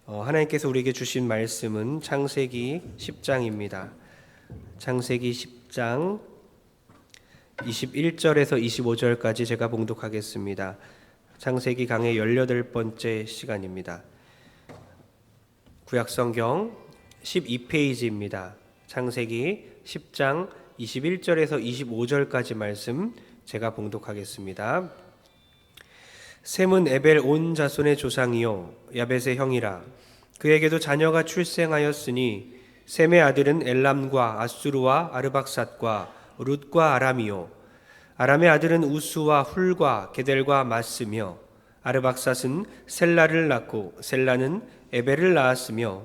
하나님께서 우리에게 주신 말씀은 창세기 10장입니다. 창세기 10장 21절에서 25절까지 제가 봉독하겠습니다. 창세기 강의 18번째 시간입니다. 구약성경 12페이지입니다. 창세기 10장 21절에서 25절까지 말씀 제가 봉독하겠습니다. 셈은 에벨 온 자손의 조상이요 야벳의 형이라. 그에게도 자녀가 출생하였으니 셈의 아들은 엘람과 아수르와 아르박삿과 룻과 아람이요 아람의 아들은 우스와 훌과 게델과 마스며 아르박삿은 셀라를 낳고 셀라는 에벨을 낳았으며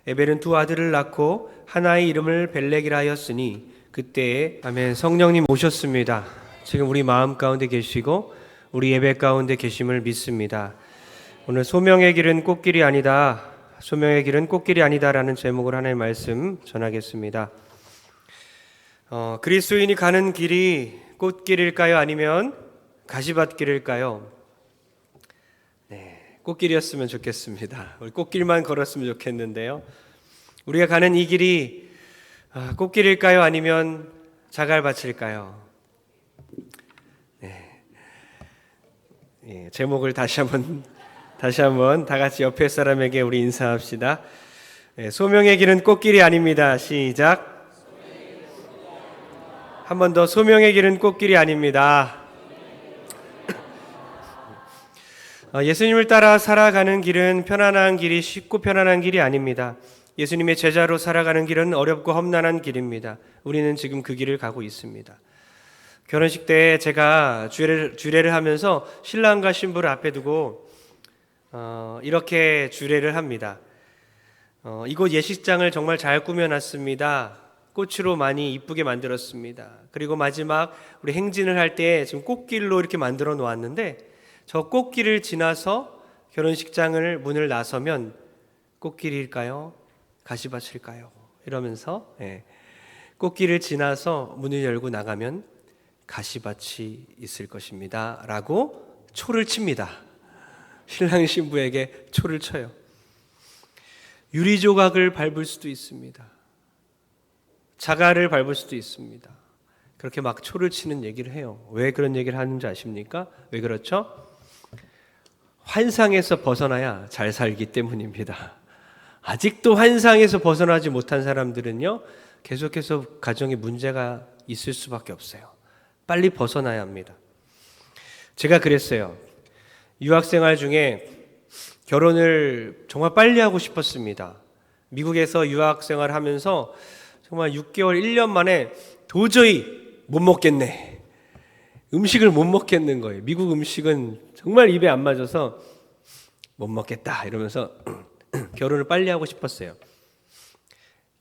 에벨은 두 아들을 낳고 하나의 이름을 벨렉이라 하였으니 그때에 아멘. 성령님 오셨습니다. 지금 우리 마음 가운데 계시고 우리 예배 가운데 계심을 믿습니다. 오늘 소명의 길은 꽃길이 아니다. 소명의 길은 꽃길이 아니다라는 제목으로 하나님의 말씀 전하겠습니다. 그리스도인이 가는 길이 꽃길일까요? 아니면 가시밭길일까요? 네, 꽃길이었으면 좋겠습니다. 우리 꽃길만 걸었으면 좋겠는데요. 우리가 가는 이 길이 꽃길일까요? 아니면 자갈밭일까요? 네, 제목을 다시 한번 다 같이 옆에 사람에게 우리 인사합시다. 소명의 길은 꽃길이 아닙니다. 시작. 한 번 더. 소명의 길은 꽃길이 아닙니다. 예수님을 따라 살아가는 길은 편안한 길이 쉽고 편안한 길이 아닙니다. 예수님의 제자로 살아가는 길은 어렵고 험난한 길입니다. 우리는 지금 그 길을 가고 있습니다. 결혼식 때 제가 주례를 하면서 신랑과 신부를 앞에 두고 이렇게 주례를 합니다. 이곳 예식장을 정말 잘 꾸며놨습니다. 꽃으로 많이 이쁘게 만들었습니다. 그리고 마지막 우리 행진을 할 때 지금 꽃길로 이렇게 만들어 놓았는데 저 꽃길을 지나서 결혼식장을 문을 나서면 꽃길일까요? 가시밭일까요? 이러면서 꽃길을 지나서 문을 열고 나가면 가시밭이 있을 것입니다 라고 초를 칩니다. 신랑 신부에게 초를 쳐요. 유리조각을 밟을 수도 있습니다. 자갈을 밟을 수도 있습니다. 그렇게 막 초를 치는 얘기를 해요. 왜 그런 얘기를 하는지 아십니까? 왜 그렇죠? 환상에서 벗어나야 잘 살기 때문입니다. 아직도 환상에서 벗어나지 못한 사람들은요, 계속해서 가정에 문제가 있을 수밖에 없어요. 빨리 벗어나야 합니다. 제가 그랬어요. 유학생활 중에 결혼을 정말 빨리 하고 싶었습니다. 미국에서 유학생활을 하면서 정말 6개월, 1년 만에 도저히 못 먹겠네. 음식을 못 먹겠는 거예요. 미국 음식은 정말 입에 안 맞아서 못 먹겠다 이러면서 결혼을 빨리 하고 싶었어요.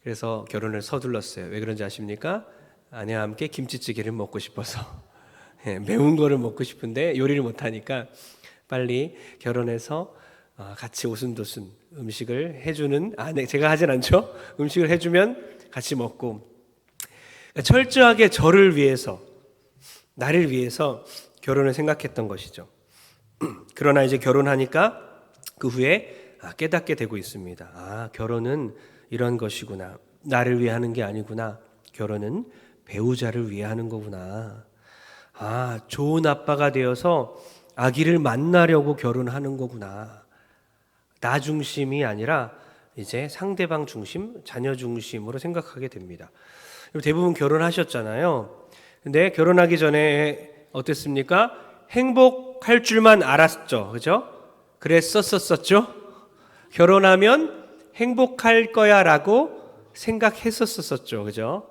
그래서 결혼을 서둘렀어요. 왜 그런지 아십니까? 아내와 함께 김치찌개를 먹고 싶어서. 매운 거를 먹고 싶은데 요리를 못하니까 빨리 결혼해서 같이 오순도순 음식을 해주는 아내, 제가 하진 않죠. 음식을 해주면 같이 먹고 철저하게 저를 위해서, 나를 위해서 결혼을 생각했던 것이죠. 그러나 이제 결혼하니까 그 후에 깨닫게 되고 있습니다. 결혼은 이런 것이구나. 나를 위해 하는 게 아니구나. 결혼은 배우자를 위해 하는 거구나. 좋은 아빠가 되어서 아기를 만나려고 결혼하는 거구나. 나 중심이 아니라 이제 상대방 중심, 자녀 중심으로 생각하게 됩니다. 대부분 결혼하셨잖아요. 근데 결혼하기 전에 어땠습니까? 행복할 줄만 알았죠. 그죠? 그랬었었죠? 결혼하면 행복할 거야 라고 생각했었었죠. 그죠?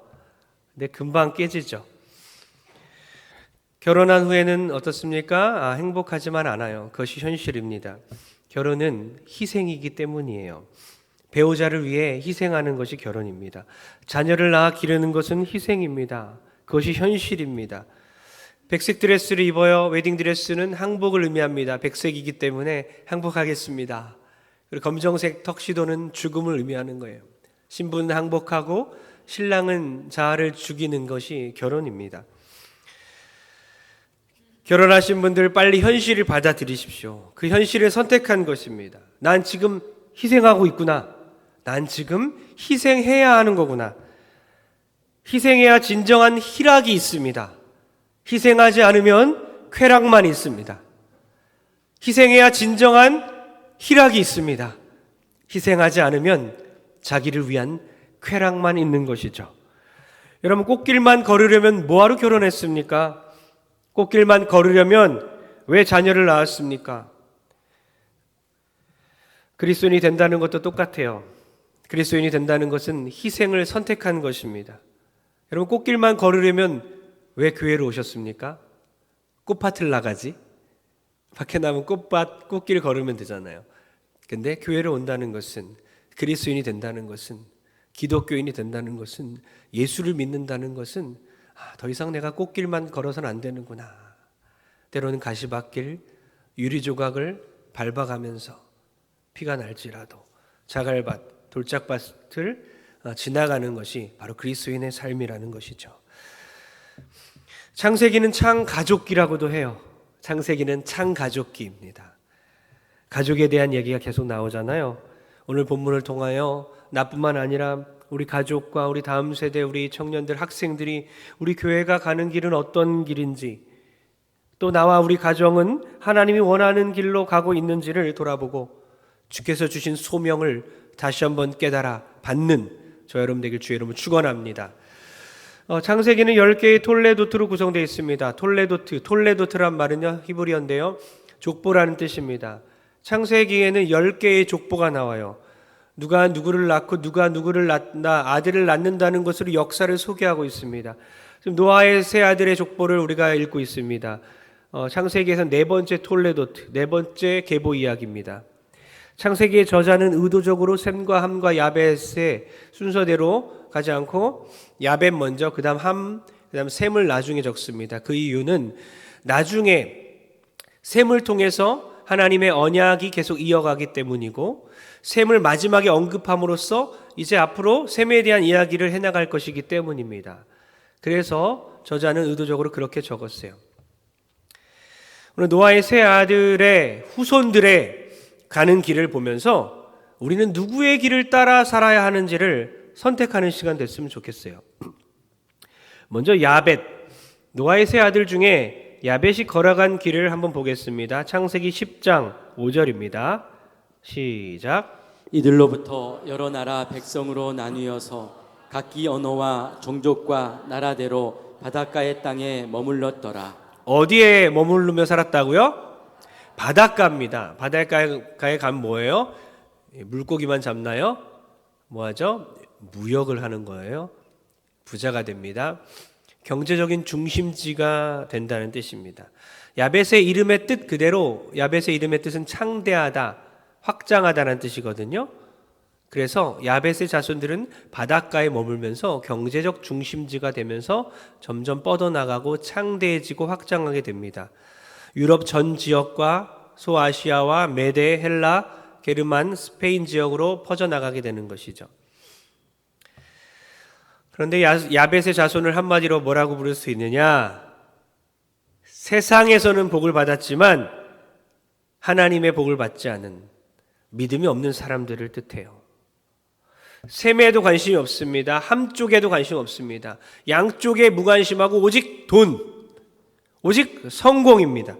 근데 금방 깨지죠. 결혼한 후에는 어떻습니까? 행복하지만 않아요. 그것이 현실입니다. 결혼은 희생이기 때문이에요. 배우자를 위해 희생하는 것이 결혼입니다. 자녀를 낳아 기르는 것은 희생입니다. 그것이 현실입니다. 백색 드레스를 입어요. 웨딩 드레스는 항복을 의미합니다. 백색이기 때문에 항복하겠습니다. 그리고 검정색 턱시도는 죽음을 의미하는 거예요. 신부는 항복하고 신랑은 자아를 죽이는 것이 결혼입니다. 결혼하신 분들 빨리 현실을 받아들이십시오. 그 현실을 선택한 것입니다. 난 지금 희생하고 있구나. 난 지금 희생해야 하는 거구나. 희생해야 진정한 희락이 있습니다. 희생하지 않으면 쾌락만 있습니다. 희생해야 진정한 희락이 있습니다. 희생하지 않으면 자기를 위한 쾌락만 있는 것이죠. 여러분, 꽃길만 걸으려면 뭐하러 결혼했습니까? 꽃길만 걸으려면 왜 자녀를 낳았습니까? 그리스도인이 된다는 것도 똑같아요. 그리스도인이 된다는 것은 희생을 선택한 것입니다. 여러분, 꽃길만 걸으려면 왜 교회로 오셨습니까? 꽃밭을 나가지. 밖에 나면 꽃길 걸으면 되잖아요. 근데 교회로 온다는 것은, 그리스도인이 된다는 것은, 기독교인이 된다는 것은, 예수를 믿는다는 것은 더 이상 내가 꽃길만 걸어서는 안 되는구나. 때로는 가시밭길, 유리조각을 밟아가면서 피가 날지라도 자갈밭, 돌짝밭을 지나가는 것이 바로 그리스도인의 삶이라는 것이죠. 창세기는 창가족기라고도 해요. 창세기는 창가족기입니다. 가족에 대한 얘기가 계속 나오잖아요. 오늘 본문을 통하여 나뿐만 아니라 우리 가족과 우리 다음 세대, 우리 청년들, 학생들이 우리 교회가 가는 길은 어떤 길인지, 또 나와 우리 가정은 하나님이 원하는 길로 가고 있는지를 돌아보고 주께서 주신 소명을 다시 한번 깨달아 받는 저 여러분 되길 주의 이름으로 축원합니다. 창세기는 10개의 톨레도트로 구성되어 있습니다. 톨레도트란 말은요, 히브리어인데요, 족보라는 뜻입니다. 창세기에는 10개의 족보가 나와요. 누가 누구를 낳고 누가 누구를 낳나, 아들을 낳는다는 것으로 역사를 소개하고 있습니다. 지금 노아의 세 아들의 족보를 우리가 읽고 있습니다. 창세기에서 네 번째 톨레도트, 네 번째 계보 이야기입니다. 창세기의 저자는 의도적으로 셈과 함과 야벳의 순서대로 가지 않고 야벳 먼저, 그 다음 함, 그 다음 셈을 나중에 적습니다. 그 이유는 나중에 셈을 통해서 하나님의 언약이 계속 이어가기 때문이고, 셈을 마지막에 언급함으로써 이제 앞으로 셈에 대한 이야기를 해나갈 것이기 때문입니다. 그래서 저자는 의도적으로 그렇게 적었어요. 오늘 노아의 세 아들의 후손들의 가는 길을 보면서 우리는 누구의 길을 따라 살아야 하는지를 선택하는 시간 됐으면 좋겠어요. 먼저 야벳, 노아의 세 아들 중에 야벳이 걸어간 길을 한번 보겠습니다. 창세기 10장 5절입니다. 시작. 이들로부터 여러 나라 백성으로 나뉘어서 각기 언어와 종족과 나라대로 바닷가의 땅에 머물렀더라. 어디에 머무르며 살았다고요? 바닷가입니다. 바닷가에 가면 뭐예요? 물고기만 잡나요? 뭐하죠? 무역을 하는 거예요. 부자가 됩니다. 경제적인 중심지가 된다는 뜻입니다. 야벳의 이름의 뜻 그대로, 야벳의 이름의 뜻은 창대하다, 확장하다는 뜻이거든요. 그래서 야벳의 자손들은 바닷가에 머물면서 경제적 중심지가 되면서 점점 뻗어나가고 창대해지고 확장하게 됩니다. 유럽 전 지역과 소아시아와 메데, 헬라, 게르만, 스페인 지역으로 퍼져나가게 되는 것이죠. 그런데 야벳의 자손을 한마디로 뭐라고 부를 수 있느냐? 세상에서는 복을 받았지만 하나님의 복을 받지 않은 믿음이 없는 사람들을 뜻해요. 셈에도 관심이 없습니다. 함 쪽에도 관심 없습니다. 양쪽에 무관심하고 오직 돈, 오직 성공입니다.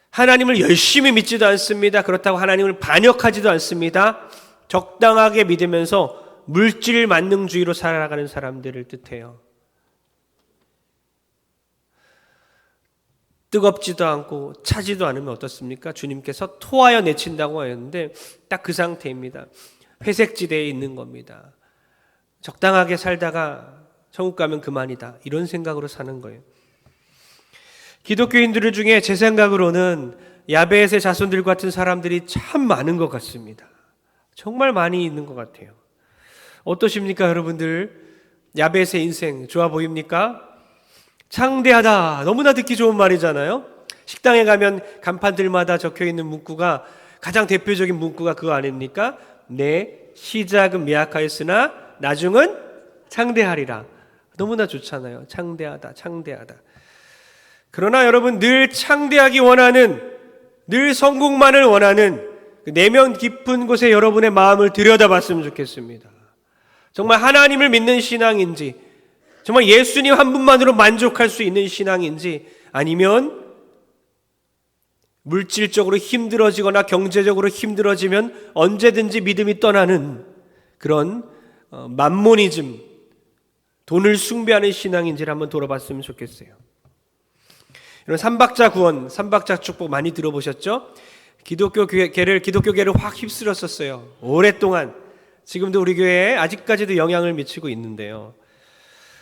하나님을 열심히 믿지도 않습니다. 그렇다고 하나님을 반역하지도 않습니다. 적당하게 믿으면서 물질 만능주의로 살아가는 사람들을 뜻해요. 뜨겁지도 않고 차지도 않으면 어떻습니까? 주님께서 토하여 내친다고 하였는데 딱 그 상태입니다. 회색지대에 있는 겁니다. 적당하게 살다가 천국 가면 그만이다, 이런 생각으로 사는 거예요. 기독교인들 중에 제 생각으로는 야벳의 자손들 같은 사람들이 참 많은 것 같습니다. 정말 많이 있는 것 같아요. 어떠십니까, 여러분들? 야벳의 인생 좋아 보입니까? 창대하다, 너무나 듣기 좋은 말이잖아요. 식당에 가면 간판들마다 적혀있는 문구가, 가장 대표적인 문구가 그거 아닙니까? 내 시작은 미약하였으나 나중은 창대하리라. 너무나 좋잖아요. 창대하다, 창대하다. 그러나 여러분, 늘 창대하기 원하는, 늘 성공만을 원하는 그 내면 깊은 곳에 여러분의 마음을 들여다봤으면 좋겠습니다. 정말 하나님을 믿는 신앙인지, 정말 예수님 한 분만으로 만족할 수 있는 신앙인지, 아니면 물질적으로 힘들어지거나 경제적으로 힘들어지면 언제든지 믿음이 떠나는 그런 만모니즘, 돈을 숭배하는 신앙인지를 한번 돌아봤으면 좋겠어요. 이런 삼박자 구원, 삼박자 축복 많이 들어보셨죠? 기독교계를 확 휩쓸었었어요. 오랫동안. 지금도 우리 교회에 아직까지도 영향을 미치고 있는데요.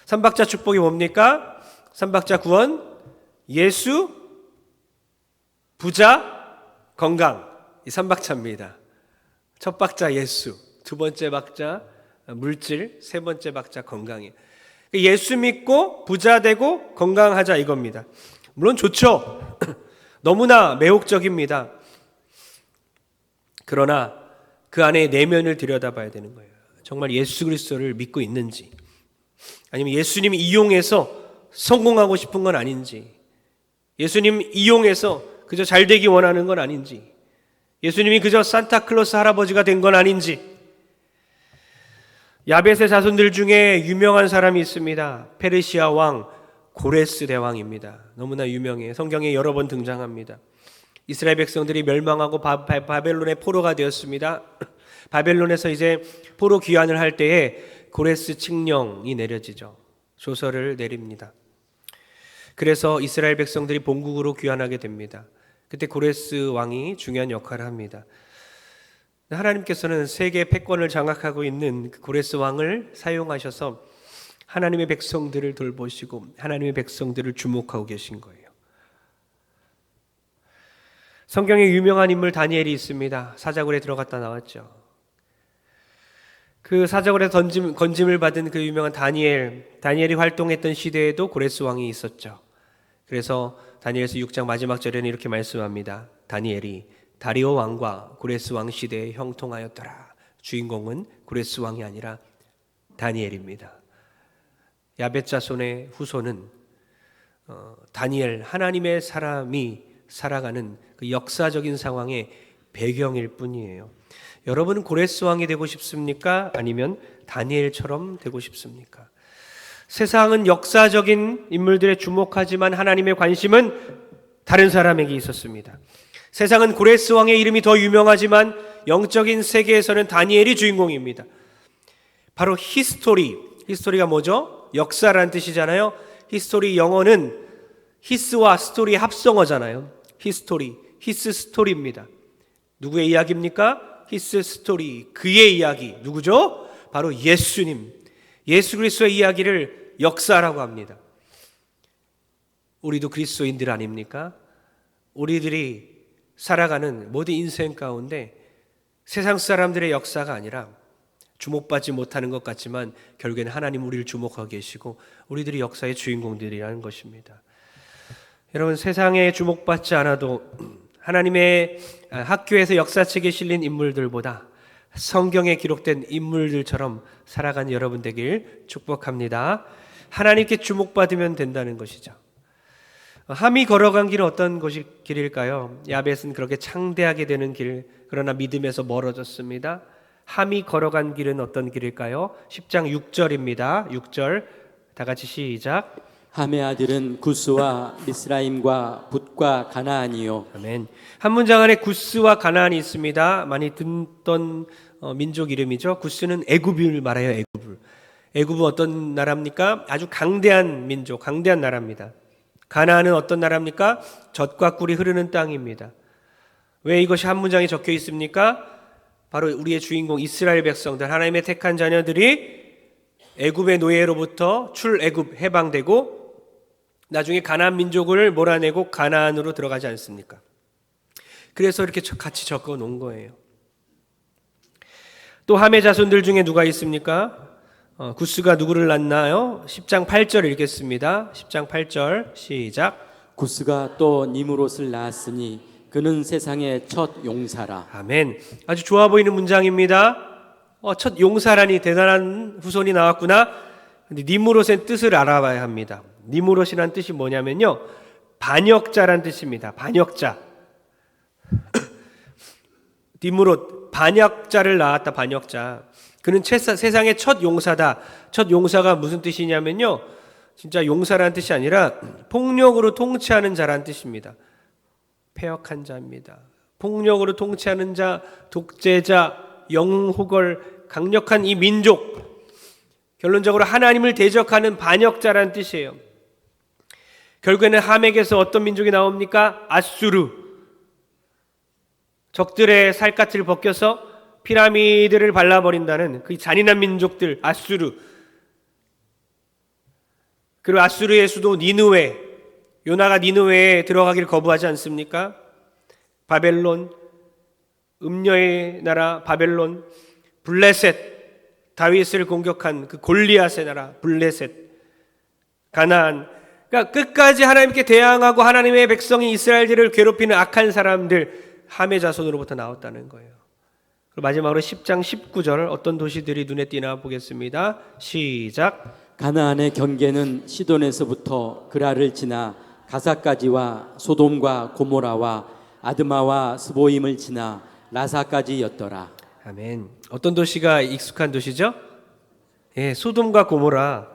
삼박자 축복이 뭡니까? 삼박자 구원, 예수, 부자, 건강. 이 삼박자입니다. 첫 박자 예수, 두 번째 박자 물질, 세 번째 박자 건강이에요. 예수 믿고 부자 되고 건강하자 이겁니다. 물론 좋죠. 너무나 매혹적입니다. 그러나 그 안에 내면을 들여다봐야 되는 거예요. 정말 예수 그리스도를 믿고 있는지, 아니면 예수님 이용해서 성공하고 싶은 건 아닌지, 예수님 이용해서 그저 잘되기 원하는 건 아닌지, 예수님이 그저 산타클로스 할아버지가 된 건 아닌지. 야벳의 자손들 중에 유명한 사람이 있습니다. 페르시아 왕 고레스 대왕입니다. 너무나 유명해요. 성경에 여러 번 등장합니다. 이스라엘 백성들이 멸망하고 바벨론의 포로가 되었습니다. 바벨론에서 이제 포로 귀환을 할 때에 고레스 칙령이 내려지죠. 조서를 내립니다. 그래서 이스라엘 백성들이 본국으로 귀환하게 됩니다. 그때 고레스 왕이 중요한 역할을 합니다. 하나님께서는 세계 패권을 장악하고 있는 그 고레스 왕을 사용하셔서 하나님의 백성들을 돌보시고 하나님의 백성들을 주목하고 계신 거예요. 성경에 유명한 인물 다니엘이 있습니다. 사자굴에 들어갔다 나왔죠. 그 사자굴에 건짐을 받은 그 유명한 다니엘이 활동했던 시대에도 고레스 왕이 있었죠. 그래서 다니엘서 6장 마지막 절에는 이렇게 말씀합니다. 다니엘이 다리오 왕과 고레스 왕 시대에 형통하였더라. 주인공은 고레스 왕이 아니라 다니엘입니다. 야벳 자손의 후손은 다니엘, 하나님의 사람이 살아가는 그 역사적인 상황의 배경일 뿐이에요. 여러분은 고레스 왕이 되고 싶습니까? 아니면 다니엘처럼 되고 싶습니까? 세상은 역사적인 인물들에 주목하지만 하나님의 관심은 다른 사람에게 있었습니다. 세상은 고레스 왕의 이름이 더 유명하지만 영적인 세계에서는 다니엘이 주인공입니다. 바로 히스토리가 뭐죠? 역사라는 뜻이잖아요. 히스토리 영어는 히스와 스토리의 합성어잖아요. 히스 스토리입니다. 누구의 이야기입니까? 히스 스토리, 그의 이야기. 누구죠? 바로 예수님, 예수 그리스도의 이야기를 역사라고 합니다. 우리도 그리스도인들 아닙니까? 우리들이 살아가는 모든 인생 가운데 세상 사람들의 역사가 아니라 주목받지 못하는 것 같지만 결국에는 하나님 우리를 주목하고 계시고 우리들이 역사의 주인공들이라는 것입니다. 여러분, 세상에 주목받지 않아도 하나님의 학교에서 역사책에 실린 인물들보다 성경에 기록된 인물들처럼 살아가는 여러분 되길 축복합니다. 하나님께 주목받으면 된다는 것이죠. 함이 걸어간 길은 어떤 길일까요? 야벳은 그렇게 창대하게 되는 길, 그러나 믿음에서 멀어졌습니다. 함이 걸어간 길은 어떤 길일까요? 10장 6절입니다. 6절 다 같이 시작. 함의 아들은 구스와 미스라임과 붓과 가나안이요. 아멘. 한 문장 안에 구스와 가나안이 있습니다. 많이 듣던 민족 이름이죠. 구스는 애굽을 말해요. 애굽은 어떤 나라입니까? 아주 강대한 민족, 강대한 나라입니다. 가나안은 어떤 나라입니까? 젖과 꿀이 흐르는 땅입니다. 왜 이것이 한 문장에 적혀 있습니까? 바로 우리의 주인공 이스라엘 백성들, 하나님의 택한 자녀들이 애굽의 노예로부터 출애굽 해방되고 나중에 가나안 민족을 몰아내고 가나안으로 들어가지 않습니까? 그래서 이렇게 같이 적어 놓은 거예요. 또 함의 자손들 중에 누가 있습니까? 구스가 누구를 낳나요? 10장 8절 읽겠습니다. 10장 8절 시작. 구스가 또 니므롯을 낳았으니 그는 세상의 첫 용사라. 아멘. 아주 좋아 보이는 문장입니다. 첫 용사라니 대단한 후손이 나왔구나. 근데 니므롯의 뜻을 알아봐야 합니다. 니므롯이라는 뜻이 니므롯, 반역자를 낳았다. 반역자. 그는 세상의 첫 용사다. 첫 용사가 무슨 뜻이냐면요, 진짜 용사라는 뜻이 아니라 폭력으로 통치하는 자라는 뜻입니다. 패역한 자입니다. 폭력으로 통치하는 자, 독재자, 영웅호걸, 강력한 이 민족, 결론적으로 하나님을 대적하는 반역자라는 뜻이에요. 결국에는 함에게서 어떤 민족이 나옵니까? 아수르. 적들의 살갗을 벗겨서 피라미드를 발라버린다는 그 잔인한 민족들, 아수르. 그리고 아수르의 수도 니느웨, 요나가 니느웨에 들어가기를 거부하지 않습니까? 바벨론, 음녀의 나라 바벨론, 블레셋, 다윗을 공격한 그 골리앗의 나라 블레셋, 가나안. 그러니까 끝까지 하나님께 대항하고 하나님의 백성이 이스라엘들을 괴롭히는 악한 사람들, 함의 자손으로부터 나왔다는 거예요. 그리고 마지막으로 10장 19절 어떤 도시들이 눈에 띄나 보겠습니다. 시작. 가나안의 경계는 시돈에서부터 그라를 지나 가사까지와 소돔과 고모라와 아드마와 스보임을 지나 라사까지였더라. 아멘. 어떤 도시가 익숙한 도시죠? 예, 소돔과 고모라.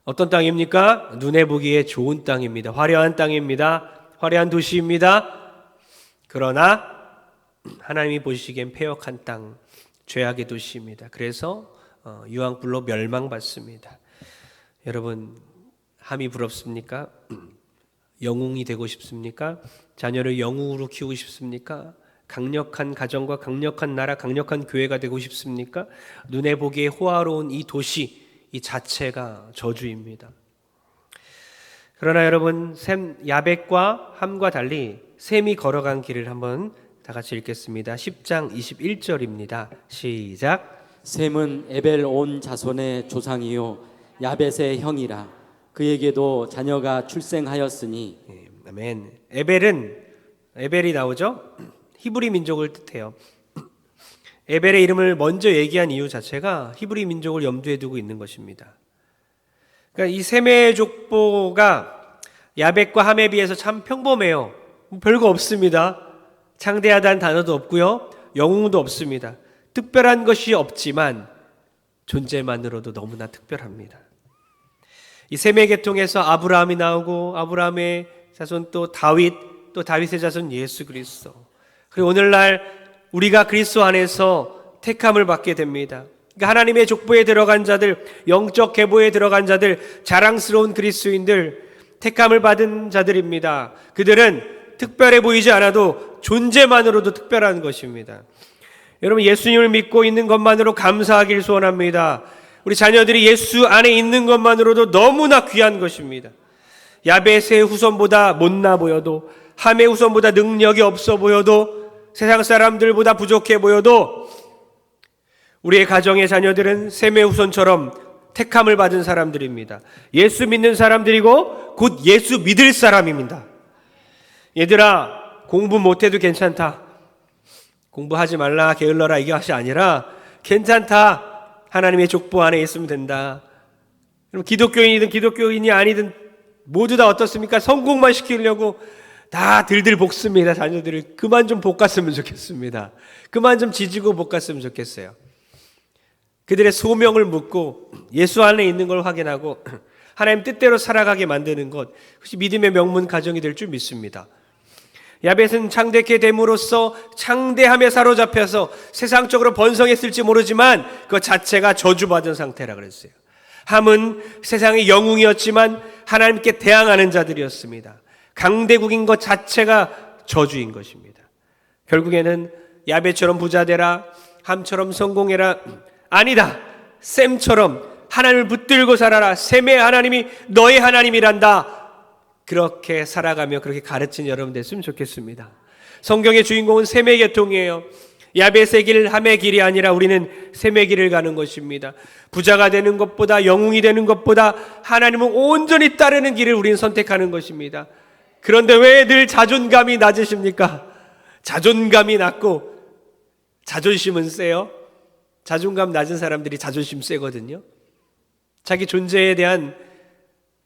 어떤 땅입니까? 눈에 보기에 좋은 땅입니다. 화려한 땅입니다. 화려한 도시입니다. 그러나 하나님이 보시기엔 패역한 땅, 죄악의 도시입니다. 그래서 유황불로 멸망받습니다. 여러분, 함이 부럽습니까? 영웅이 되고 싶습니까? 자녀를 영웅으로 키우고 싶습니까? 강력한 가정과 강력한 나라, 강력한 교회가 되고 싶습니까? 눈에 보기에 호화로운 이 도시, 이 자체가 저주입니다. 그러나 여러분, 야벳과 함과 달리 셈이 걸어간 길을 한번 다 같이 읽겠습니다. 10장 21절입니다. 시작. 셈은 에벨 온 자손의 조상이요 야벳의 형이라. 그에게도 자녀가 출생하였으니. 아멘. 에벨이 나오죠? 히브리 민족을 뜻해요. 에벨의 이름을 먼저 얘기한 이유 자체가 히브리 민족을 염두에 두고 있는 것입니다. 그러니까 이 셈의 족보가 야벳과 함에 비해서 참 평범해요. 별거 없습니다. 창대하다는 단어도 없고요, 영웅도 없습니다. 특별한 것이 없지만 존재만으로도 너무나 특별합니다. 이 셈의 계통에서 아브라함이 나오고 아브라함의 자손 또 다윗, 또 다윗의 자손 예수 그리스도. 그리고 오늘날 우리가 그리스도 안에서 택함을 받게 됩니다. 그러니까 하나님의 족보에 들어간 자들, 영적 계보에 들어간 자들, 자랑스러운 그리스도인들, 택함을 받은 자들입니다. 그들은 특별해 보이지 않아도 존재만으로도 특별한 것입니다. 여러분, 예수님을 믿고 있는 것만으로 감사하길 소원합니다. 우리 자녀들이 예수 안에 있는 것만으로도 너무나 귀한 것입니다. 야벳의 후손보다 못나 보여도, 함의 후손보다 능력이 없어 보여도, 세상 사람들보다 부족해 보여도 우리의 가정의 자녀들은 셈의 후손처럼 택함을 받은 사람들입니다. 예수 믿는 사람들이고 곧 예수 믿을 사람입니다. 얘들아, 공부 못해도 괜찮다, 공부하지 말라, 게을러라, 이것이 아니라 괜찮다, 하나님의 족보 안에 있으면 된다. 그럼 기독교인이든 기독교인이 아니든 모두 다 어떻습니까? 성공만 시키려고 다 들들 볶습니다. 자녀들을 그만 좀 볶았으면 좋겠습니다. 그만 좀 지지고 볶았으면 좋겠어요. 그들의 소명을 묻고 예수 안에 있는 걸 확인하고 하나님 뜻대로 살아가게 만드는 것, 그것이 믿음의 명문 가정이 될 줄 믿습니다. 야벳은 창대케 됨으로써 창대함에 사로잡혀서 세상적으로 번성했을지 모르지만 그 자체가 저주받은 상태라 그랬어요. 함은 세상의 영웅이었지만 하나님께 대항하는 자들이었습니다. 강대국인 것 자체가 저주인 것입니다. 결국에는 야벳처럼 부자 되라, 함처럼 성공해라, 아니다, 셈처럼 하나님을 붙들고 살아라, 셈의 하나님이 너의 하나님이란다, 그렇게 살아가며 그렇게 가르친 여러분 됐으면 좋겠습니다. 성경의 주인공은 셈의 계통이에요. 야벳의 길, 함의 길이 아니라 우리는 셈의 길을 가는 것입니다. 부자가 되는 것보다, 영웅이 되는 것보다 하나님을 온전히 따르는 길을 우리는 선택하는 것입니다. 그런데 왜 늘 자존감이 낮으십니까? 자존감이 낮고 자존심은 세요. 자존감 낮은 사람들이 자존심 세거든요. 자기 존재에 대한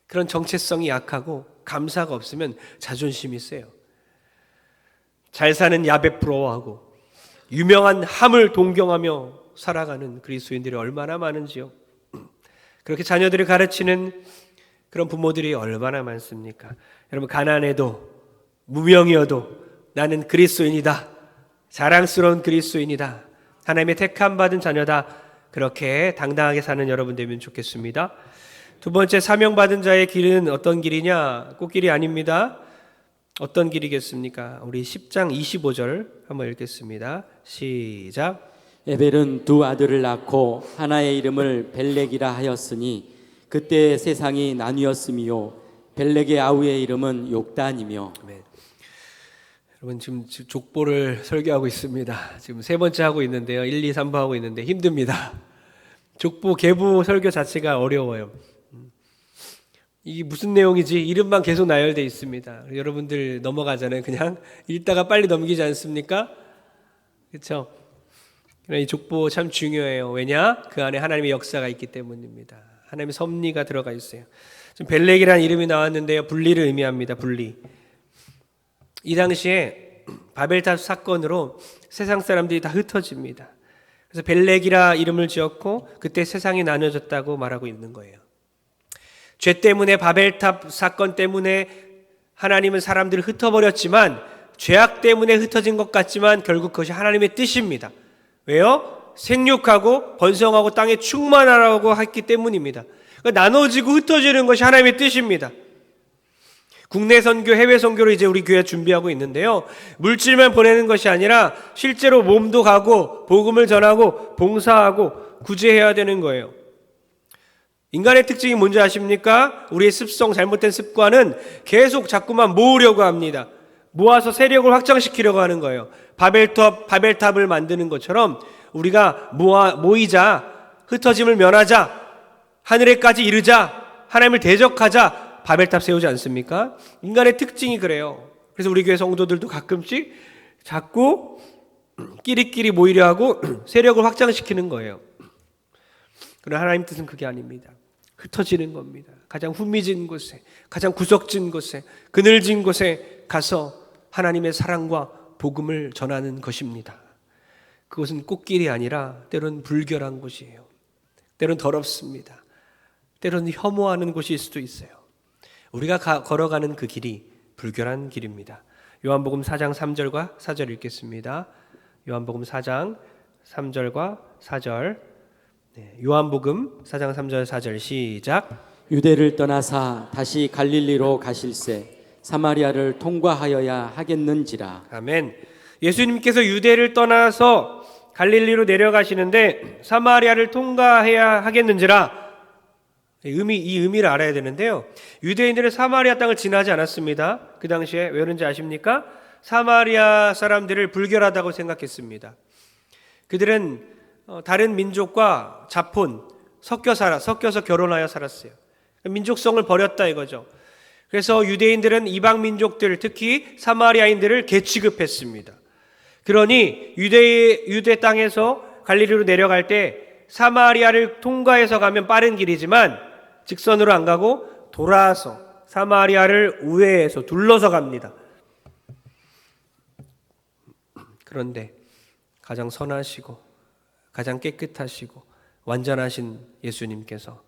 그런 정체성이 약하고 감사가 없으면 자존심이 세요. 잘 사는 야벳 부러워하고 유명한 함을 동경하며 살아가는 그리스도인들이 얼마나 많은지요. 그렇게 자녀들을 가르치는 그런 부모들이 얼마나 많습니까? 여러분, 가난해도 무명이어도 나는 그리스도인이다, 자랑스러운 그리스도인이다, 하나님의 택함 받은 자녀다, 그렇게 당당하게 사는 여러분 되면 좋겠습니다. 두 번째, 사명받은 자의 길은 어떤 길이냐? 꽃길이 아닙니다. 어떤 길이겠습니까? 우리 10장 25절 한번 읽겠습니다. 시작. 에벨은 두 아들을 낳고 하나의 이름을 벨렉이라 하였으니 그때 세상이 나뉘었으며 벨렉의 아우의 이름은 욕단이며. 아멘. 여러분, 지금 족보를 설교하고 있습니다. 지금 세 번째 하고 있는데요. 1, 2, 3부 하고 있는데 힘듭니다. 족보 계부 설교 자체가 어려워요. 이게 무슨 내용이지? 이름만 계속 나열되어 있습니다. 여러분들 넘어가잖아요. 그냥 읽다가 빨리 넘기지 않습니까? 그렇죠? 이 족보 참 중요해요. 왜냐? 그 안에 하나님의 역사가 있기 때문입니다. 하나님의 섭리가 들어가 있어요. 지금 벨렉이라는 이름이 나왔는데요. 분리를 의미합니다. 분리. 이 당시에 바벨탑 사건으로 세상 사람들이 다 흩어집니다. 그래서 벨렉이라 이름을 지었고 그때 세상이 나눠졌다고 말하고 있는 거예요. 죄 때문에, 바벨탑 사건 때문에 하나님은 사람들을 흩어버렸지만, 죄악 때문에 흩어진 것 같지만 결국 그것이 하나님의 뜻입니다. 왜요? 생육하고 번성하고 땅에 충만하라고 했기 때문입니다. 그러니까 나눠지고 흩어지는 것이 하나님의 뜻입니다. 국내 선교, 해외 선교를 이제 우리 교회 준비하고 있는데요. 물질만 보내는 것이 아니라 실제로 몸도 가고 복음을 전하고 봉사하고 구제해야 되는 거예요. 인간의 특징이 뭔지 아십니까? 우리의 습성, 잘못된 습관은 계속 자꾸만 모으려고 합니다. 모아서 세력을 확장시키려고 하는 거예요. 바벨탑을 만드는 것처럼 우리가 모이자, 흩어짐을 면하자, 하늘에까지 이르자, 하나님을 대적하자, 바벨탑 세우지 않습니까? 인간의 특징이 그래요. 그래서 우리 교회 성도들도 가끔씩 자꾸 끼리끼리 모이려 하고 세력을 확장시키는 거예요. 그러나 하나님 뜻은 그게 아닙니다. 흩어지는 겁니다. 가장 후미진 곳에, 가장 구석진 곳에, 그늘진 곳에 가서 하나님의 사랑과 복음을 전하는 것입니다. 그것은 꽃길이 아니라 때로는 불결한 곳이에요. 때로는 더럽습니다. 때로는 혐오하는 곳일 수도 있어요. 우리가 걸어가는 그 길이 불결한 길입니다. 요한복음 4장 3절과 4절 읽겠습니다. 요한복음 4장 3절과 4절. 요한복음 4장 3절 4절 시작. 유대를 떠나사 다시 갈릴리로 가실새 사마리아를 통과하여야 하겠는지라. 아멘. 예수님께서 유대를 떠나서 갈릴리로 내려가시는데 사마리아를 통과해야 하겠는지라. 이 의미를 알아야 되는데요. 유대인들은 사마리아 땅을 지나지 않았습니다. 그 당시에 왜 그런지 아십니까? 사마리아 사람들을 불결하다고 생각했습니다. 그들은 다른 민족과 자폰 섞여서 결혼하여 살았어요. 민족성을 버렸다 이거죠. 그래서 유대인들은 이방 민족들, 특히 사마리아인들을 개취급했습니다. 그러니 유대 땅에서 갈릴리로 내려갈 때 사마리아를 통과해서 가면 빠른 길이지만 직선으로 안 가고 돌아서 사마리아를 우회해서 둘러서 갑니다. 그런데 가장 선하시고 가장 깨끗하시고 완전하신 예수님께서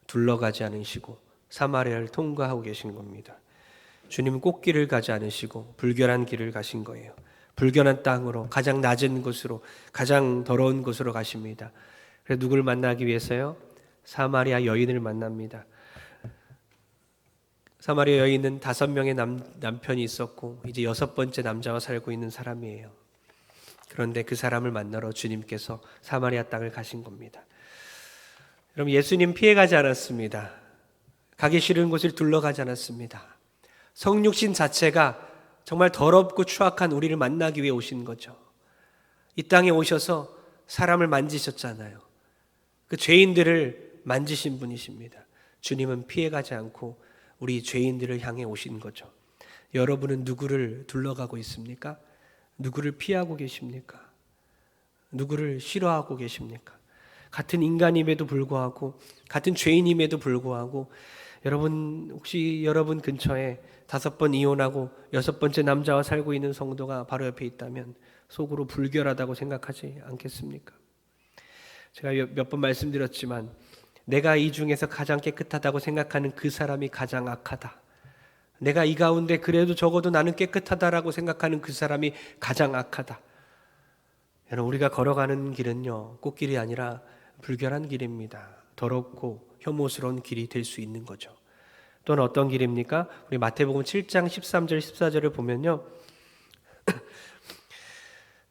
둘러가지 않으시고 사마리아를 통과하고 계신 겁니다. 주님은 꽃길을 가지 않으시고 불결한 길을 가신 거예요. 불결한 땅으로, 가장 낮은 곳으로, 가장 더러운 곳으로 가십니다. 그래서 누구를 만나기 위해서요? 사마리아 여인을 만납니다. 사마리아 여인은 5명의 남편이 있었고 이제 6번째 남자와 살고 있는 사람이에요. 그런데 그 사람을 만나러 주님께서 사마리아 땅을 가신 겁니다. 여러분, 예수님 피해가지 않았습니다. 가기 싫은 곳을 둘러가지 않았습니다. 성육신 자체가 정말 더럽고 추악한 우리를 만나기 위해 오신 거죠. 이 땅에 오셔서 사람을 만지셨잖아요. 그 죄인들을 만지신 분이십니다. 주님은 피해가지 않고 우리 죄인들을 향해 오신 거죠. 여러분은 누구를 둘러가고 있습니까? 누구를 피하고 계십니까? 누구를 싫어하고 계십니까? 같은 인간임에도 불구하고, 같은 죄인임에도 불구하고, 여러분 혹시 여러분 근처에 5번 이혼하고 6번째 남자와 살고 있는 성도가 바로 옆에 있다면 속으로 불결하다고 생각하지 않겠습니까? 제가 몇 번 말씀드렸지만 내가 이 중에서 가장 깨끗하다고 생각하는 그 사람이 가장 악하다. 내가 이 가운데 그래도 적어도 나는 깨끗하다라고 생각하는 그 사람이 가장 악하다. 여러분, 우리가 걸어가는 길은요, 꽃길이 아니라 불결한 길입니다. 더럽고 혐오스러운 길이 될 수 있는 거죠. 또는 어떤 길입니까? 우리 마태복음 7장 13절 14절을 보면요,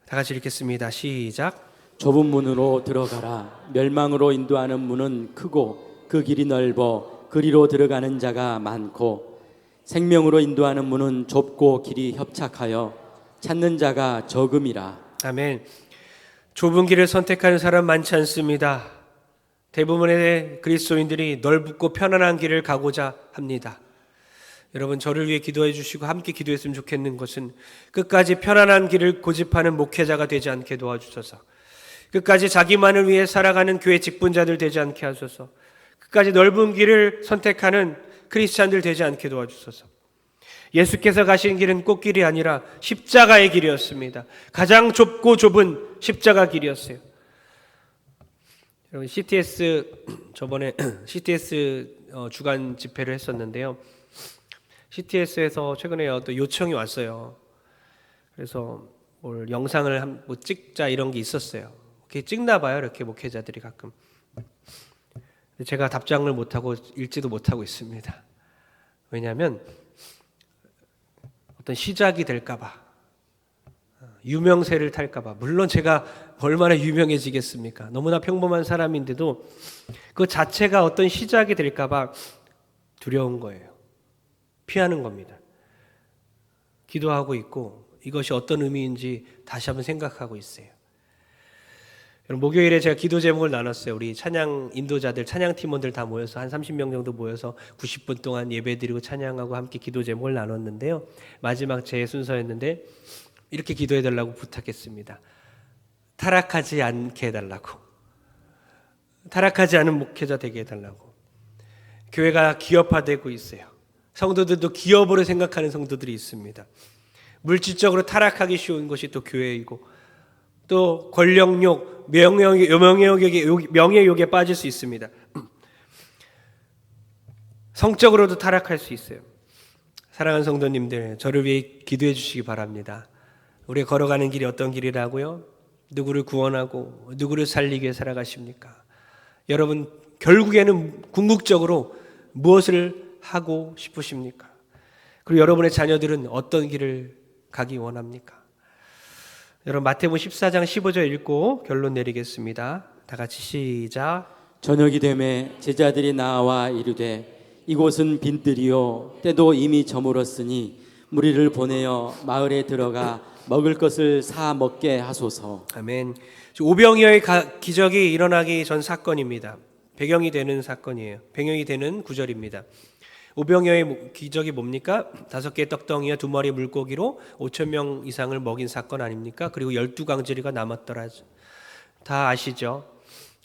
다 같이 읽겠습니다. 시작. 좁은 문으로 들어가라. 멸망으로 인도하는 문은 크고 그 길이 넓어 그리로 들어가는 자가 많고 생명으로 인도하는 문은 좁고 길이 협착하여 찾는 자가 적음이라. 아멘. 좁은 길을 선택하는 사람 많지 않습니다. 대부분의 그리스도인들이 넓고 편안한 길을 가고자 합니다. 여러분, 저를 위해 기도해 주시고 함께 기도했으면 좋겠는 것은 끝까지 편안한 길을 고집하는 목회자가 되지 않게 도와주소서. 끝까지 자기만을 위해 살아가는 교회 직분자들 되지 않게 하소서. 끝까지 넓은 길을 선택하는 크리스찬들 되지 않게 도와주소서. 예수께서 가신 길은 꽃길이 아니라 십자가의 길이었습니다. 가장 좁고 좁은 십자가 길이었어요. 여러분, CTS 저번에 CTS 주간 집회를 했었는데요. CTS에서 최근에 어떤 요청이 왔어요. 그래서 뭘 영상을 뭐 찍자 이런 게 있었어요. 이렇게 찍나 봐요. 이렇게 목회자들이 가끔. 제가 답장을 못하고 읽지도 못하고 있습니다. 왜냐하면 어떤 시작이 될까 봐, 유명세를 탈까 봐. 물론 제가 얼마나 유명해지겠습니까? 너무나 평범한 사람인데도 그 자체가 어떤 시작이 될까 봐 두려운 거예요. 피하는 겁니다. 기도하고 있고 이것이 어떤 의미인지 다시 한번 생각하고 있어요. 여러분, 목요일에 제가 기도 제목을 나눴어요. 우리 찬양 인도자들, 찬양 팀원들 다 모여서 한 30명 정도 모여서 90분 동안 예배드리고 찬양하고 함께 기도 제목을 나눴는데요. 마지막 제 순서였는데 이렇게 기도해 달라고 부탁했습니다. 타락하지 않게 해달라고. 타락하지 않은 목회자 되게 해달라고. 교회가 기업화되고 있어요. 성도들도 기업으로 생각하는 성도들이 있습니다. 물질적으로 타락하기 쉬운 것이 또 교회이고 또 권력욕, 명예욕에 빠질 수 있습니다. 성적으로도 타락할 수 있어요. 사랑하는 성도님들, 저를 위해 기도해 주시기 바랍니다. 우리가 걸어가는 길이 어떤 길이라고요? 누구를 구원하고 누구를 살리기 위해 살아가십니까? 여러분, 결국에는 궁극적으로 무엇을 하고 싶으십니까? 그리고 여러분의 자녀들은 어떤 길을 가기 원합니까? 여러분, 마태복음 14장 15절 읽고 결론 내리겠습니다. 다 같이 시작. 저녁이 되매 제자들이 나와 이르되 이곳은 빈들이요 때도 이미 저물었으니 무리를 보내어 마을에 들어가 먹을 것을 사 먹게 하소서. 아멘. 오병이어의 기적이 일어나기 전 사건입니다. 배경이 되는 사건이에요. 배경이 되는 구절입니다. 오병이어의 기적이 뭡니까? 5개의 떡덩이와 2마리 물고기로 5,000명 이상을 먹인 사건 아닙니까? 그리고 12광주리가 남았더라. 다 아시죠?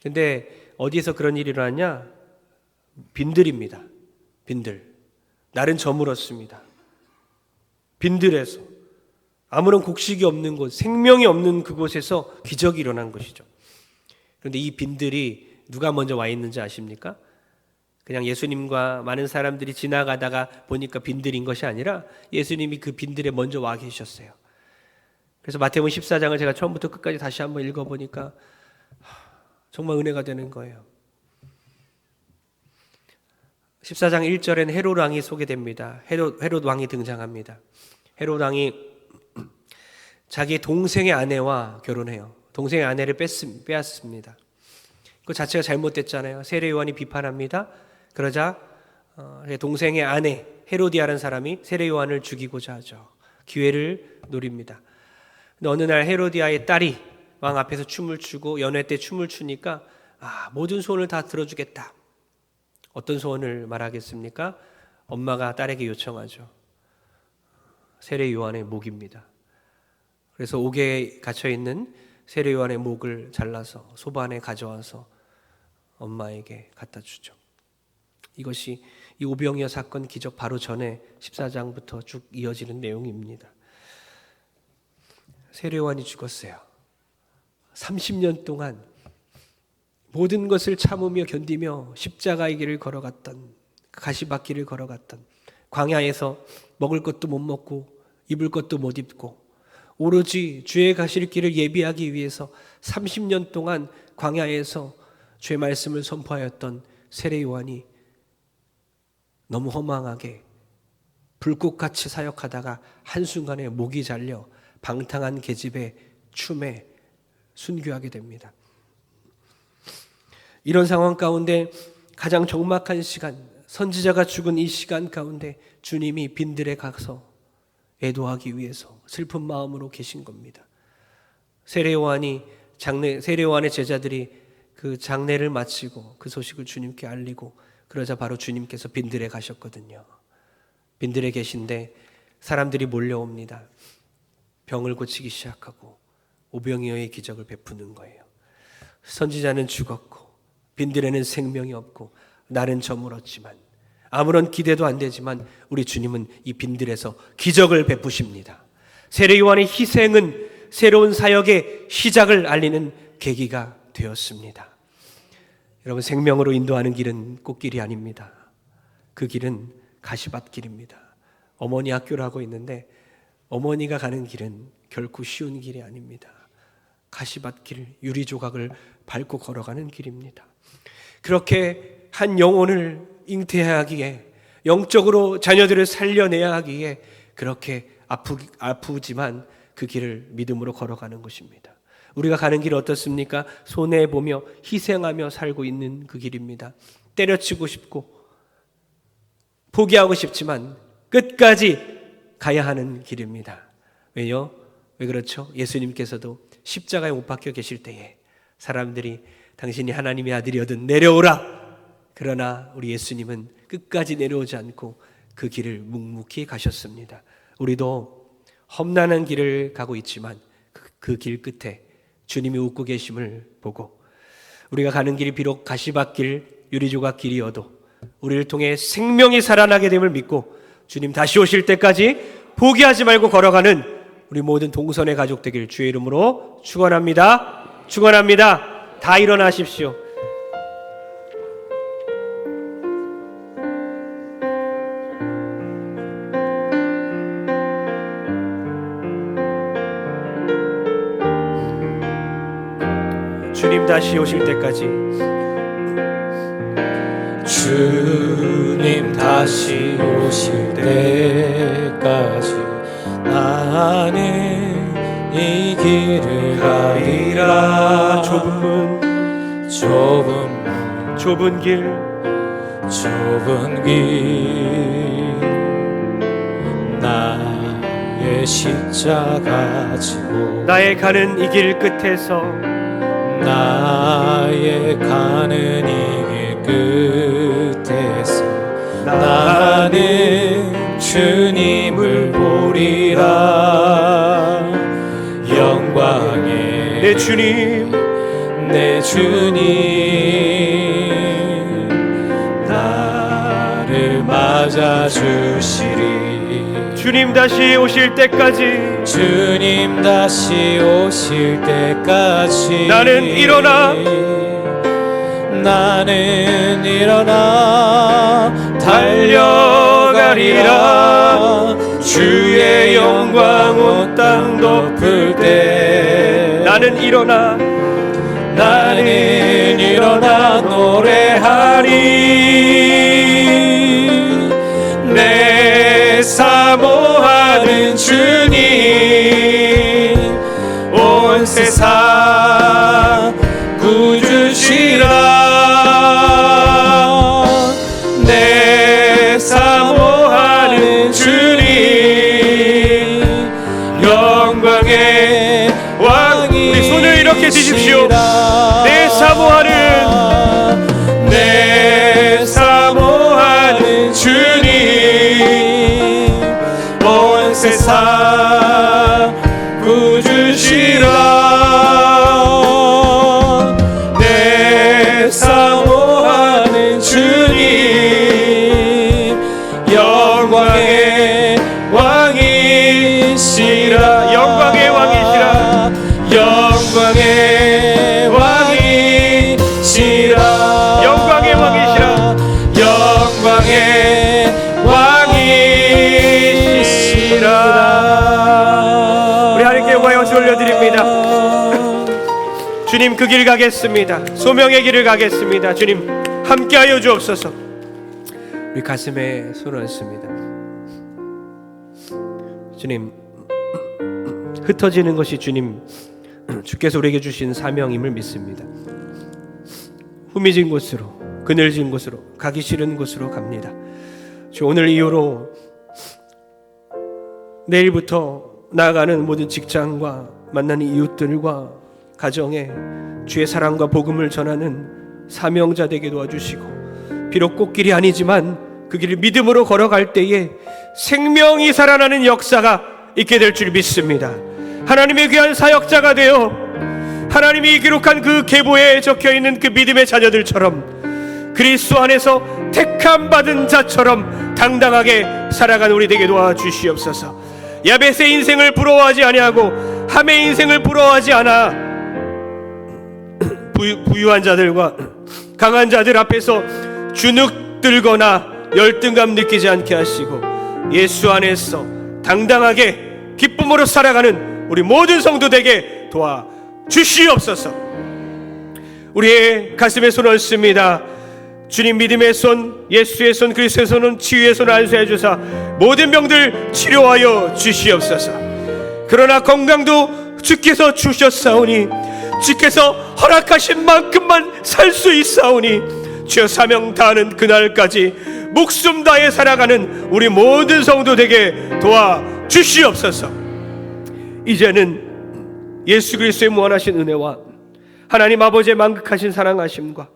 근데 어디서 그런 일이 일어났냐? 빈들입니다. 빈들. 날은 저물었습니다. 빈들에서 아무런 곡식이 없는 곳, 생명이 없는 그곳에서 기적이 일어난 것이죠. 그런데 이 빈들이 누가 먼저 와 있는지 아십니까? 그냥 예수님과 많은 사람들이 지나가다가 보니까 빈들인 것이 아니라 예수님이 그 빈들에 먼저 와 계셨어요. 그래서 마태복음 14장을 제가 처음부터 끝까지 다시 한번 읽어보니까 정말 은혜가 되는 거예요. 14장 1절엔 헤롯 왕이 소개됩니다. 헤롯 왕이 등장합니다. 헤롯 왕이 자기 동생의 아내와 결혼해요. 동생의 아내를 빼앗습니다. 그 자체가 잘못됐잖아요. 세례 요한이 비판합니다. 그러자 동생의 아내 헤로디아라는 사람이 세례 요한을 죽이고자 하죠. 기회를 노립니다. 근데 어느 날 헤로디아의 딸이 왕 앞에서 춤을 추고 연회 때 춤을 추니까 모든 소원을 다 들어주겠다. 어떤 소원을 말하겠습니까? 엄마가 딸에게 요청하죠. 세례 요한의 목입니다. 그래서 옥에 갇혀있는 세례 요한의 목을 잘라서 소반에 가져와서 엄마에게 갖다 주죠. 이것이 이 오병이어 사건 기적 바로 전에 14장부터 쭉 이어지는 내용입니다. 세례요한이 죽었어요. 30년 동안 모든 것을 참으며 견디며 십자가의 길을 걸어갔던, 가시밭길을 걸어갔던, 광야에서 먹을 것도 못 먹고 입을 것도 못 입고 오로지 주의 가실 길을 예비하기 위해서 30년 동안 광야에서 주의 말씀을 선포하였던 세례요한이 너무 허망하게 불꽃같이 사역하다가 한순간에 목이 잘려 방탕한 계집의 춤에 순교하게 됩니다. 이런 상황 가운데 가장 적막한 시간, 선지자가 죽은 이 시간 가운데 주님이 빈들에 가서 애도하기 위해서 슬픈 마음으로 계신 겁니다. 세례요한의 제자들이 그 장례를 마치고 그 소식을 주님께 알리고 그러자 바로 주님께서 빈들에 가셨거든요. 빈들에 계신데 사람들이 몰려옵니다. 병을 고치기 시작하고 오병이어의 기적을 베푸는 거예요. 선지자는 죽었고 빈들에는 생명이 없고 날은 저물었지만 아무런 기대도 안 되지만 우리 주님은 이 빈들에서 기적을 베푸십니다. 세례요한의 희생은 새로운 사역의 시작을 알리는 계기가 되었습니다. 여러분, 생명으로 인도하는 길은 꽃길이 아닙니다. 그 길은 가시밭길입니다. 어머니 학교를 하고 있는데 어머니가 가는 길은 결코 쉬운 길이 아닙니다. 가시밭길, 유리조각을 밟고 걸어가는 길입니다. 그렇게 한 영혼을 잉태해야 하기에, 영적으로 자녀들을 살려내야 하기에 그렇게 아프지만 그 길을 믿음으로 걸어가는 것입니다. 우리가 가는 길 어떻습니까? 손해보며 희생하며 살고 있는 그 길입니다. 때려치고 싶고 포기하고 싶지만 끝까지 가야 하는 길입니다. 왜요? 왜 그렇죠? 예수님께서도 십자가에 못 박혀 계실 때에 사람들이 당신이 하나님의 아들이거든 내려오라. 그러나 우리 예수님은 끝까지 내려오지 않고 그 길을 묵묵히 가셨습니다. 우리도 험난한 길을 가고 있지만 그 길 끝에 주님이 웃고 계심을 보고 우리가 가는 길이 비록 가시밭길, 유리조각 길이어도 우리를 통해 생명이 살아나게 됨을 믿고 주님 다시 오실 때까지 포기하지 말고 걸어가는 우리 모든 동선의 가족 되길 주의 이름으로 축원합니다. 축원합니다. 다 일어나십시오. 주님 다시 오실 때까지, 주님 다시 오실 때까지 나는 이 길을 가리라. 좁은 길 나의 십자가 지고 나의 가는 이 길 끝에서 나의 가는 이 길 끝에서 나는 주님을 보리라. 영광의 내 주님 나를 맞아주시리. 주님 다시 오실 때까지 나는 일어나 달려가리라. 주의 영광 온 땅 덮을 때 나는 일어나 노래하리. 내 사모하는 주님 온 세상 구주시라. 내 사모하는 주님 영광의 왕이. 우리 손을 이렇게 드십시오. 내 사모하는 주님 온 세상 구주시라. 내 사모하는 주님 영광의 왕이시라. 영광의 왕이시라. 주님 그 길 가겠습니다. 소명의 길을 가겠습니다. 주님 함께하여 주옵소서. 우리 가슴에 손을 얹습니다. 주님, 흩어지는 것이 주께서 우리에게 주신 사명임을 믿습니다. 후미진 곳으로, 그늘진 곳으로, 가기 싫은 곳으로 갑니다. 주, 오늘 이후로 내일부터 나아가는 모든 직장과 만나는 이웃들과 가정에 주의 사랑과 복음을 전하는 사명자 되게 도와주시고, 비록 꽃길이 아니지만 그 길을 믿음으로 걸어갈 때에 생명이 살아나는 역사가 있게 될 줄 믿습니다. 하나님의 귀한 사역자가 되어 하나님이 기록한 그 계보에 적혀있는 그 믿음의 자녀들처럼 그리스도 안에서 택함 받은 자처럼 당당하게 살아가는 우리 되게 도와주시옵소서. 야벳의 인생을 부러워하지 아니하고 함의 인생을 부러워하지 않아 부유한 자들과 강한 자들 앞에서 주눅들거나 열등감 느끼지 않게 하시고 예수 안에서 당당하게 기쁨으로 살아가는 우리 모든 성도되게 도와주시옵소서. 우리의 가슴에 손을 얹습니다. 주님 믿음의 손, 예수의 손, 그리스도의 손은 치유의 손을 안수해 주사 모든 병들 치료하여 주시옵소서. 그러나 건강도 주께서 주셨사오니 주께서 허락하신 만큼만 살 수 있사오니 주여 사명 다하는 그날까지 목숨 다해 살아가는 우리 모든 성도되게 도와주시옵소서. 이제는 예수 그리스도의 무한하신 은혜와 하나님 아버지의 만극하신 사랑하심과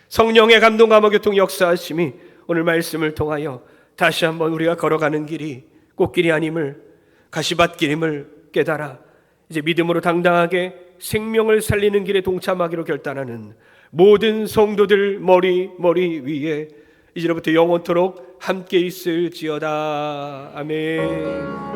성령의 감동 감화 교통 역사하심이 오늘 말씀을 통하여 다시 한번 우리가 걸어가는 길이 꽃길이 아님을, 가시밭길임을 깨달아 이제 믿음으로 당당하게 생명을 살리는 길에 동참하기로 결단하는 모든 성도들 머리 위에 이제로부터 영원토록 함께 있을지어다. 아멘.